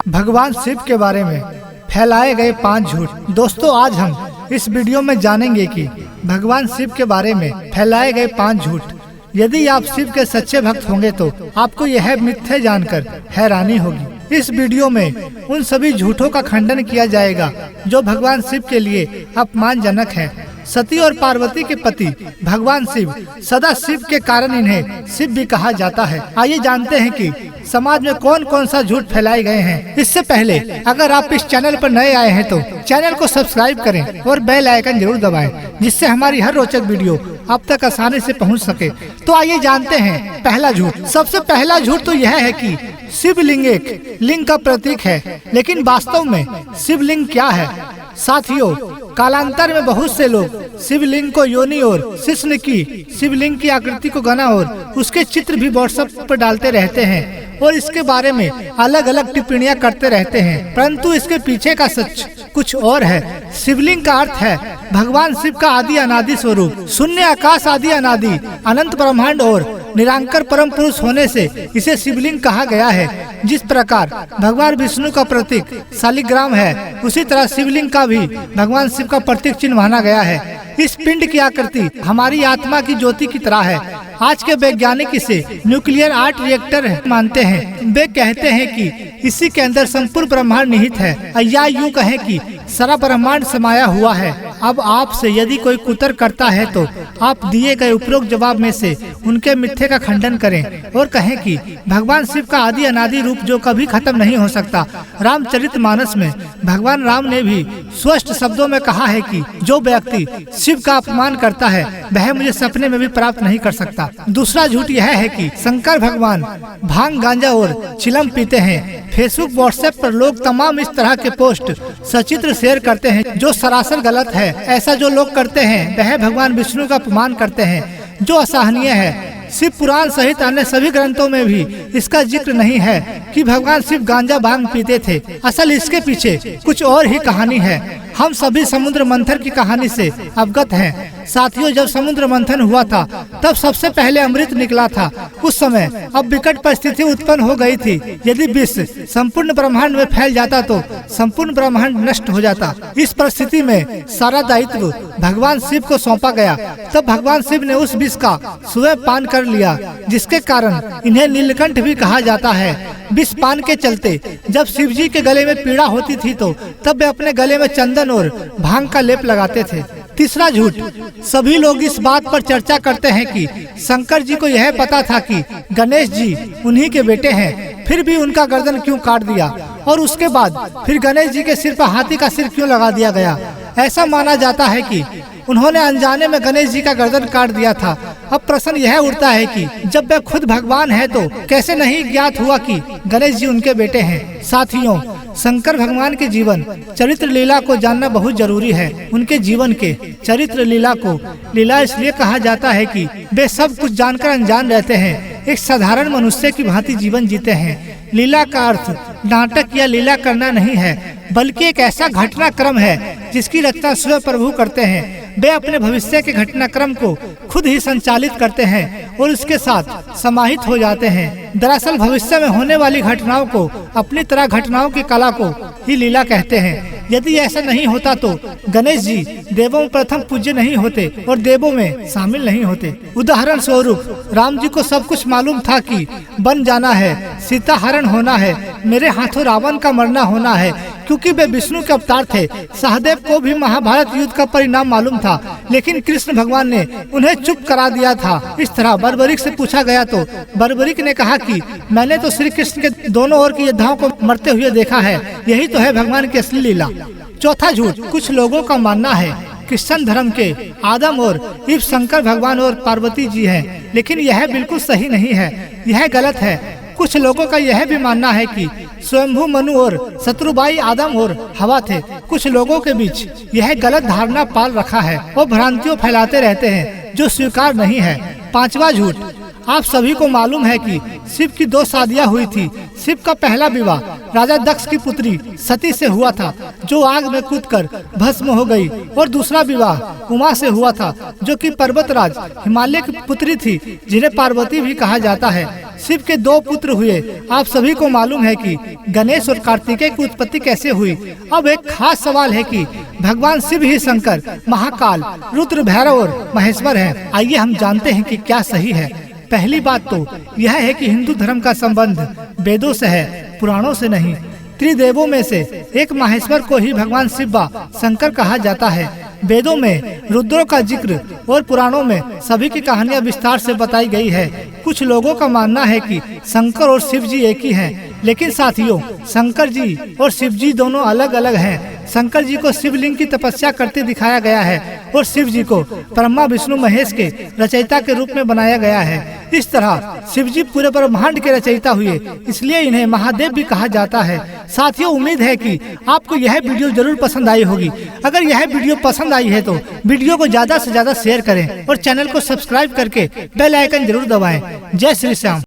भगवान शिव के बारे में फैलाए गए 5 झूठ। दोस्तों, आज हम इस वीडियो में जानेंगे कि भगवान शिव के बारे में फैलाए गए 5 झूठ। यदि आप शिव के सच्चे भक्त होंगे तो आपको यह मिथ्या जानकर हैरानी होगी। इस वीडियो में उन सभी झूठों का खंडन किया जाएगा जो भगवान शिव के लिए अपमानजनक है। सती और पार्वती के पति भगवान शिव, सदा शिव के कारण इन्हें शिव भी कहा जाता है। आइए जानते हैं कि समाज में कौन कौन सा झूठ फैलाए गए हैं। इससे पहले अगर आप इस चैनल पर नए आए हैं तो चैनल को सब्सक्राइब करें और बेल आइकन जरूर दबाएं, जिससे हमारी हर रोचक वीडियो आप तक आसानी से पहुंच सके। तो आइए जानते हैं पहला झूठ। सबसे पहला झूठ तो यह है कि शिवलिंग एक लिंग का प्रतीक है, लेकिन वास्तव में शिवलिंग क्या है? साथियों, कालांतर में बहुत से लोग शिवलिंग को योनि और शिश्न की शिवलिंग की आकृति को गना और उसके चित्र भी व्हाट्सएप पर डालते रहते हैं और इसके बारे में अलग अलग टिप्पणियां करते रहते हैं, परंतु इसके पीछे का सच कुछ और है। शिवलिंग का अर्थ है भगवान शिव का आदि अनादि स्वरूप। शून्य आकाश आदि अनादि अनंत ब्रह्मांड और निरंकार परम पुरुष होने से इसे शिवलिंग कहा गया है। जिस प्रकार भगवान विष्णु का प्रतीक शालिग्राम है, उसी तरह शिवलिंग का भी भगवान शिव का प्रतीक चिन्ह माना गया है। इस पिंड की आकृति हमारी आत्मा की ज्योति की तरह है। आज के वैज्ञानिक इसे न्यूक्लियर आर्ट रिएक्टर मानते हैं। वे कहते हैं कि इसी के अंदर संपूर्ण ब्रह्मांड निहित है, या यूं कहें कि सारा ब्रह्मांड समाया हुआ है। अब आपसे यदि कोई कुतर्क करता है तो आप दिए गए उपरोक्त जवाब में से उनके मिथ्ये का खंडन करें और कहें कि भगवान शिव का आदि अनादि रूप जो कभी खत्म नहीं हो सकता। रामचरितमानस में भगवान राम ने भी स्पष्ट शब्दों में कहा है कि जो व्यक्ति शिव का अपमान करता है वह मुझे सपने में भी प्राप्त नहीं कर सकता। दूसरा झूठ यह है कि शंकर भगवान भांग, गांजा और चिलम पीते हैं। फेसबुक, व्हाट्सएप पर लोग तमाम इस तरह के पोस्ट सचित्र शेयर करते हैं जो सरासर गलत है। ऐसा जो लोग करते हैं वह भगवान विष्णु का अपमान करते हैं, जो असहनीय है। शिव पुराण सहित अन्य सभी ग्रंथों में भी इसका जिक्र नहीं है कि भगवान शिव गांजा भांग पीते थे। असल इसके पीछे कुछ और ही कहानी है। हम सभी समुद्र मंथन की कहानी से अवगत हैं। साथियों, जब समुद्र मंथन हुआ था तब सबसे पहले अमृत निकला था। उस समय अब विकट परिस्थिति उत्पन्न हो गई थी। यदि विष संपूर्ण ब्रह्मांड में फैल जाता तो संपूर्ण ब्रह्मांड नष्ट हो जाता। इस परिस्थिति में सारा दायित्व भगवान शिव को सौंपा गया। तब भगवान शिव ने उस विष का स्वयं पान कर लिया, जिसके कारण इन्हें नीलकंठ भी कहा जाता है। विष पान के चलते जब शिव जी के गले में पीड़ा होती थी तो तब वे अपने गले में चंदन और भांग का लेप लगाते थे। तीसरा झूठ, सभी लोग इस बात पर चर्चा करते हैं कि शंकर जी को यह पता था कि गणेश जी उन्हीं के बेटे हैं, फिर भी उनका गर्दन क्यों काट दिया और उसके बाद फिर गणेश जी के सिर पर हाथी का सिर क्यों लगा दिया गया। ऐसा माना जाता है कि उन्होंने अनजाने में गणेश जी का गर्दन काट दिया था। अब प्रश्न यह उठता है कि जब वे खुद भगवान है तो कैसे नहीं ज्ञात हुआ कि गणेश जी उनके बेटे हैं। साथियों, शंकर भगवान के जीवन चरित्र लीला को जानना बहुत जरूरी है। उनके जीवन के चरित्र लीला को लीला इसलिए कहा जाता है कि वे सब कुछ जानकर अनजान रहते हैं, एक साधारण मनुष्य की भांति जीवन जीते हैं। लीला का अर्थ नाटक या लीला करना नहीं है, बल्कि एक ऐसा घटनाक्रम है जिसकी रचना स्वयं प्रभु करते हैं। वे अपने भविष्य के घटनाक्रम को खुद ही संचालित करते हैं और इसके साथ समाहित हो जाते हैं। दरअसल भविष्य में होने वाली घटनाओं को अपनी तरह घटनाओं की कला को ही लीला कहते हैं। यदि ऐसा नहीं होता तो गणेश जी देवों में प्रथम पूज्य नहीं होते और देवों में शामिल नहीं होते। उदाहरण स्वरूप राम जी को सब कुछ मालूम था कि बन जाना है, सीता हरण होना है, मेरे हाथों रावण का मरना होना है, क्योंकि वे विष्णु के अवतार थे। सहदेव को भी महाभारत युद्ध का परिणाम मालूम था, लेकिन कृष्ण भगवान ने उन्हें चुप करा दिया था। इस तरह बर्बरीक से पूछा गया तो बर्बरीक ने कहा कि मैंने तो श्री कृष्ण के दोनों ओर की योद्धाओं को मरते हुए देखा है। यही तो है भगवान की असली लीला। चौथा झूठ, कुछ लोगों का मानना है क्रिश्चियन धर्म के आदम और ईव शंकर भगवान और पार्वती जी हैं, लेकिन यह बिल्कुल सही नहीं है, यह गलत है। कुछ लोगों का यह भी मानना है कि स्वयंभू मनु और शत्रुबाई आदम और हवा थे। कुछ लोगों के बीच यह गलत धारणा पाल रखा है और भ्रांतियों फैलाते रहते हैं जो स्वीकार नहीं है। पांचवा झूठ, आप सभी को मालूम है कि शिव की 2 शादियां हुई थी। शिव का पहला विवाह राजा दक्ष की पुत्री सती से हुआ था, जो आग में कूदकर भस्म हो गई, और दूसरा विवाह उमा से हुआ था, जो कि पर्वतराज हिमालय की पुत्री थी, जिन्हें पार्वती भी कहा जाता है। शिव के दो पुत्र हुए। आप सभी को मालूम है कि गणेश और कार्तिकेय की उत्पत्ति कैसे हुई। अब एक खास सवाल है कि भगवान शिव ही शंकर, महाकाल, रुद्र, भैरव और महेश्वर हैं। आइए हम जानते हैं कि क्या सही है। पहली बात तो यह है कि हिंदू धर्म का संबंध वेदों से है, पुराणों से नहीं। त्रिदेवों में से एक महेश्वर को ही भगवान शिव व शंकर कहा जाता है। वेदों में रुद्रों का जिक्र और पुराणों में सभी की कहानियां विस्तार से बताई गई है। कुछ लोगों का मानना है कि शंकर और शिव जी एक ही हैं, लेकिन साथियों, शंकर जी और शिव जी दोनों अलग अलग हैं। शंकर जी को शिवलिंग की तपस्या करते दिखाया गया है और शिव जी को ब्रह्मा विष्णु महेश के रचयिता के रूप में बनाया गया है। इस तरह शिव जी पूरे ब्रह्मांड के रचयिता हुए, इसलिए इन्हें महादेव भी कहा जाता है। साथियों, उम्मीद है कि आपको यह वीडियो जरूर पसंद आई होगी। अगर यह वीडियो पसंद आई है तो वीडियो को ज्यादा से ज्यादा शेयर करें और चैनल को सब्सक्राइब करके बेल आइकन जरूर दबाएं। जय श्री श्याम।